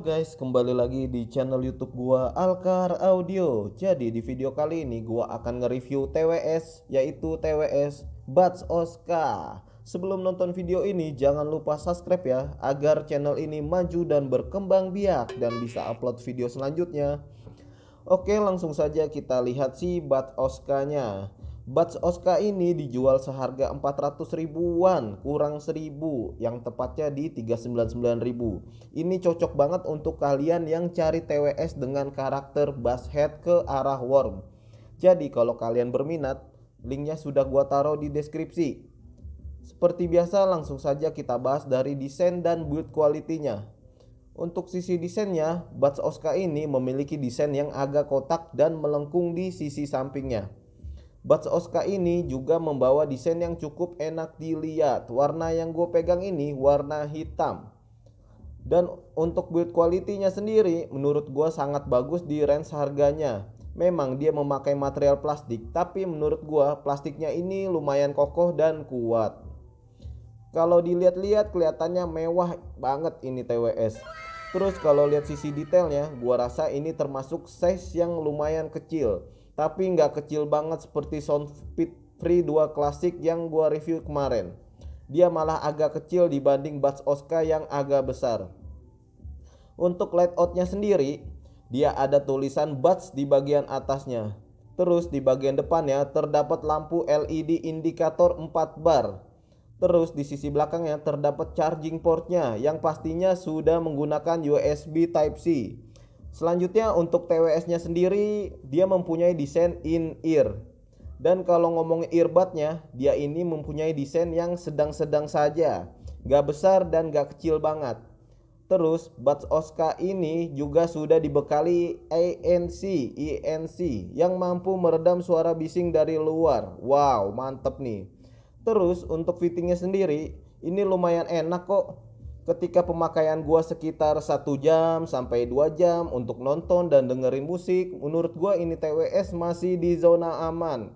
guys, kembali lagi di channel YouTube gua Alkar Audio. Jadi di video kali ini gua akan nge-review TWS, yaitu TWS Buds Oscar. Sebelum nonton video ini jangan lupa subscribe ya, agar channel ini maju dan berkembang biak dan bisa upload video selanjutnya. Oke, langsung saja kita lihat si Buds Oscar-nya. Buds Oscar ini dijual seharga 400 ribuan kurang 1000, yang tepatnya di 399 ribu. Ini cocok banget untuk kalian yang cari TWS dengan karakter bass head ke arah worm. Jadi kalau kalian berminat, linknya sudah gua taruh di deskripsi. Seperti biasa, langsung saja kita bahas dari desain dan build quality-nya. Untuk sisi desainnya, Buds Oscar ini memiliki desain yang agak kotak dan melengkung di sisi sampingnya. Buds Oscar ini juga membawa desain yang cukup enak dilihat. Warna yang gue pegang ini warna hitam. Dan untuk build quality-nya sendiri menurut gue sangat bagus di range harganya. Memang dia memakai material plastik, tapi menurut gue plastiknya ini lumayan kokoh dan kuat. Kalau dilihat-lihat kelihatannya mewah banget ini TWS. Terus kalau lihat sisi detailnya, gua rasa ini termasuk size yang lumayan kecil, tapi nggak kecil banget seperti Soundfit Free 2 Classic yang gua review kemarin. Dia malah agak kecil dibanding Buds Oscar yang agak besar. Untuk layoutnya sendiri, dia ada tulisan Buds di bagian atasnya. Terus di bagian depannya terdapat lampu LED indikator 4 bar. Terus di sisi belakangnya terdapat charging portnya yang pastinya sudah menggunakan USB Type-C. Selanjutnya untuk TWS-nya sendiri, dia mempunyai desain in-ear. Dan kalau ngomong earbudnya, dia ini mempunyai desain yang sedang-sedang saja, gak besar dan gak kecil banget. Terus Buds Oscar ini juga sudah dibekali ANC yang mampu meredam suara bising dari luar. Wow, mantep nih. Terus untuk fittingnya sendiri ini lumayan enak kok. Ketika pemakaian gua sekitar 1 jam sampai 2 jam untuk nonton dan dengerin musik, menurut gua ini TWS masih di zona aman.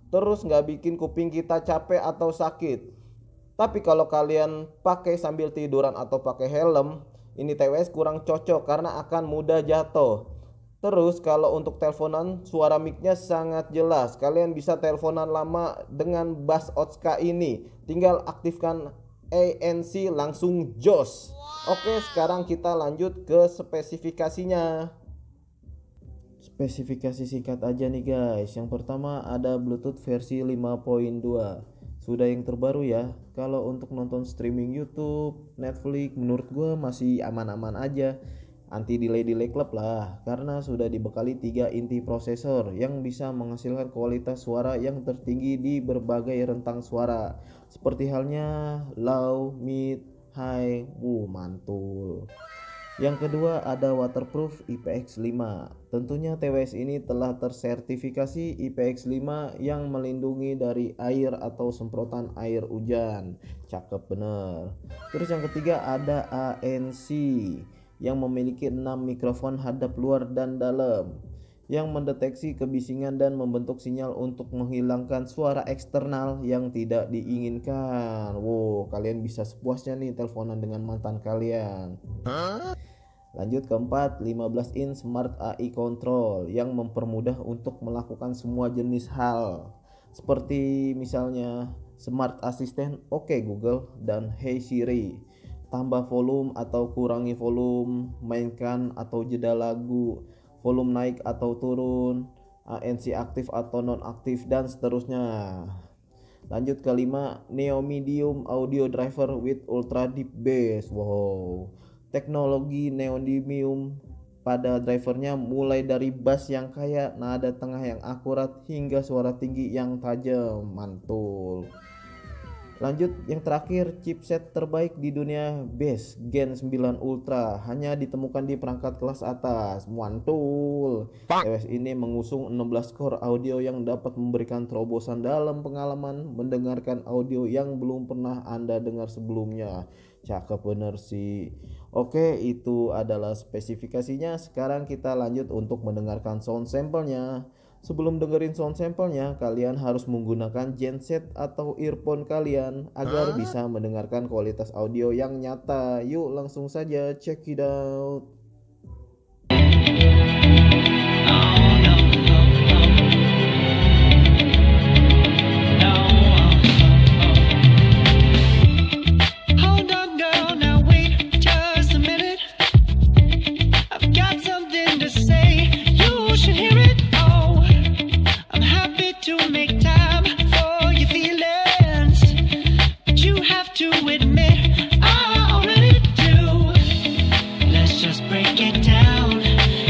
Terus nggak bikin kuping kita capek atau sakit. Tapi kalau kalian pakai sambil tiduran atau pakai helm, ini TWS kurang cocok karena akan mudah jatuh. Terus kalau untuk teleponan, suara mic-nya sangat jelas. Kalian bisa teleponan lama dengan Buds Oscar ini. Tinggal aktifkan ANC langsung jos. Oke, sekarang kita lanjut ke spesifikasinya. Spesifikasi singkat aja nih guys. Yang pertama ada Bluetooth versi 5.2. Sudah yang terbaru ya. Kalau untuk nonton streaming YouTube, Netflix, menurut gue masih aman-aman aja. Anti delay klub lah, karena sudah dibekali 3 inti prosesor yang bisa menghasilkan kualitas suara yang tertinggi di berbagai rentang suara, seperti halnya low, mid, high. Mantul. Yang kedua ada waterproof IPX5. Tentunya TWS ini telah tersertifikasi IPX5 yang melindungi dari air atau semprotan air hujan. Cakep bener. Terus yang ketiga ada ANC yang memiliki 6 mikrofon hadap luar dan dalam yang mendeteksi kebisingan dan membentuk sinyal untuk menghilangkan suara eksternal yang tidak diinginkan. Wow, kalian bisa sepuasnya nih teleponan dengan mantan kalian. Lanjut keempat, 15 in Smart AI Control yang mempermudah untuk melakukan semua jenis hal, seperti misalnya Smart Assistant, Oke Google, dan Hey Siri. Tambah volume atau kurangi volume, mainkan atau jeda lagu, volume naik atau turun, ANC aktif atau nonaktif, dan seterusnya. Lanjut ke 5, Neo Medium Audio Driver with Ultra Deep Bass. Wow, teknologi neodymium pada drivernya mulai dari bass yang kaya, nada tengah yang akurat, hingga suara tinggi yang tajam. Mantul. Lanjut yang terakhir, chipset terbaik di dunia bass Gen 9 Ultra hanya ditemukan di perangkat kelas atas. Mantul. TWS ini mengusung 16 core audio yang dapat memberikan terobosan dalam pengalaman mendengarkan audio yang belum pernah Anda dengar sebelumnya. Cakep bener sih. Oke, itu adalah spesifikasinya. Sekarang kita lanjut untuk mendengarkan sound samplenya. Sebelum dengerin sound sampelnya, kalian harus menggunakan genset atau earphone kalian agar bisa mendengarkan kualitas audio yang nyata. Yuk langsung saja check it out. to admit I already do. Let's just break it down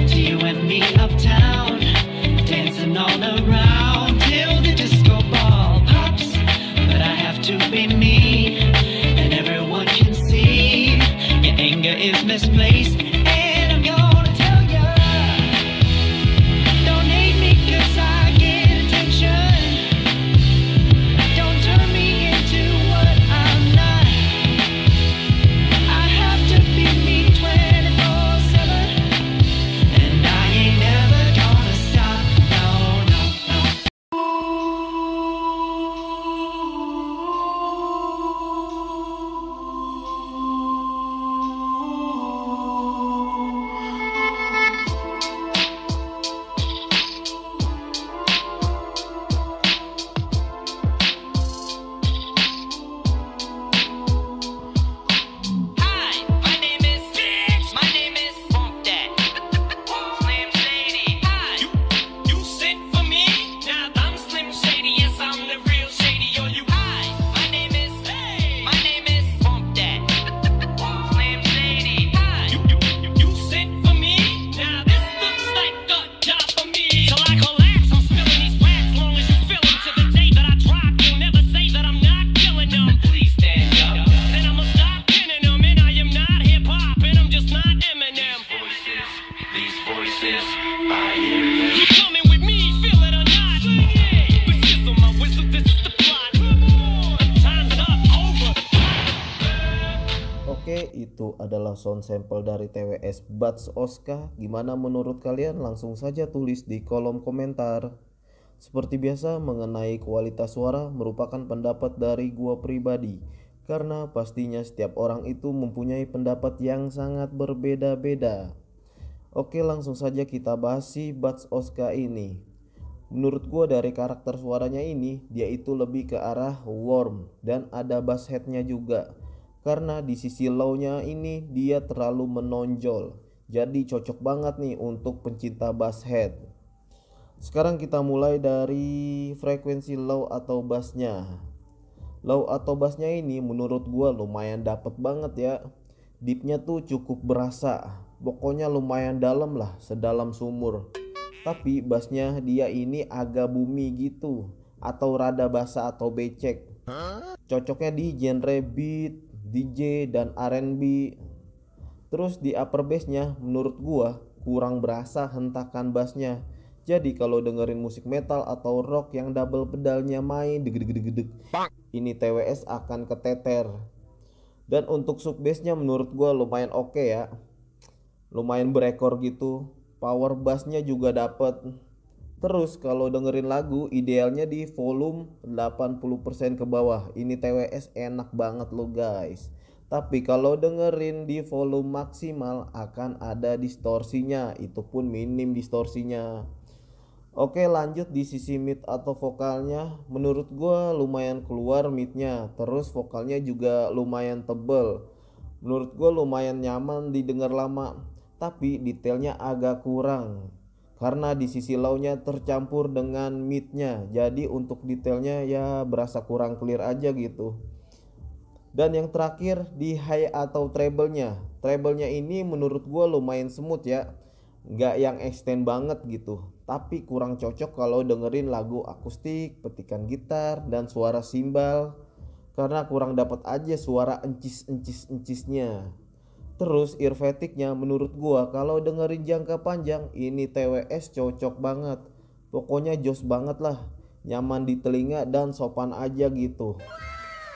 to you and me uptown, dancing all around till the disco ball pops. But I have to be me, and everyone can see your anger is misplaced. And I'm gonna tell ya, don't hate me 'cause I get attention. Don't turn me into what I'm not. I have to be me 24/7, and I ain't never gonna stop. No, no, no. Hi, my name is Six. My name is Funk That. Slim Shady. Hi, you sent for me? Now I'm Slim Shady. Yes, I'm the real Shady. Yo, you. Hi, my name is. My name is Funk That. Slim Shady. Hi, you sent for me? Now this looks like a job for me. Till I collapse, I'm spilling these facts. Long as you feel them to the day that I drop, you'll never say that I'm not killing them. Please stand up. Then I'ma stop pinning them, and I am not hip hop, and I'm just not Eminem. These voices, I hear them. You coming with me, feel it or not? This is on my whistle, this is the plot. Time's up, over. Oke, itu adalah sound sample dari TWS Buds Oska. Gimana menurut kalian? Langsung saja tulis di kolom komentar. Seperti biasa, mengenai kualitas suara merupakan pendapat dari gua pribadi, karena pastinya setiap orang itu mempunyai pendapat yang sangat berbeda-beda. Oke, langsung saja kita bahas si Buds Oska ini. Menurut gua dari karakter suaranya ini, dia itu lebih ke arah warm dan ada bass headnya juga. Karena di sisi low-nya ini dia terlalu menonjol. Jadi cocok banget nih untuk pencinta bass head. Sekarang kita mulai dari frekuensi low atau bassnya. Low atau bassnya ini menurut gua lumayan dapet banget ya. Deepnya tuh cukup berasa. Pokoknya lumayan dalam lah, sedalam sumur. Tapi bassnya dia ini agak bumi gitu, atau rada basa atau becek. Cocoknya di genre beat, DJ dan R&B. Terus di upper bassnya menurut gua kurang berasa hentakan bassnya. Jadi kalau dengerin musik metal atau rock yang double pedalnya main deg-deg-deg, ini TWS akan keteter. Dan untuk sub bassnya menurut gua lumayan oke ya. Lumayan berekor gitu. Power bassnya juga dapet. Terus kalau dengerin lagu idealnya di volume 80% ke bawah. Ini TWS enak banget lo guys. Tapi kalau dengerin di volume maksimal akan ada distorsinya. Itu pun minim distorsinya. Oke, lanjut di sisi mid atau vokalnya. Menurut gua lumayan keluar midnya. Terus vokalnya juga lumayan tebel. Menurut gua lumayan nyaman didengar lama. Tapi detailnya agak kurang. Karena di sisi low-nya tercampur dengan mid-nya. Jadi untuk detailnya ya berasa kurang clear aja gitu. Dan yang terakhir di high atau treble-nya. Treble-nya ini menurut gue lumayan smooth ya. Nggak yang extend banget gitu. Tapi kurang cocok kalau dengerin lagu akustik, petikan gitar, dan suara simbal. Karena kurang dapat aja suara encis-encis-encisnya. Terus ear fatigue-nya menurut gua kalau dengerin jangka panjang ini TWS cocok banget. Pokoknya jos banget lah. Nyaman di telinga dan sopan aja gitu.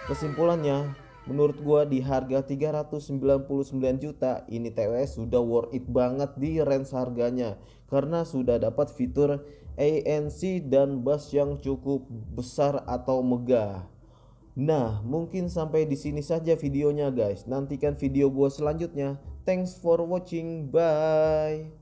Kesimpulannya, menurut gua di harga 399 juta ini TWS sudah worth it banget di range harganya. Karena sudah dapat fitur ANC dan bass yang cukup besar atau megah. Nah, mungkin sampai di sini saja videonya guys. Nantikan video gua selanjutnya. Thanks for watching. Bye.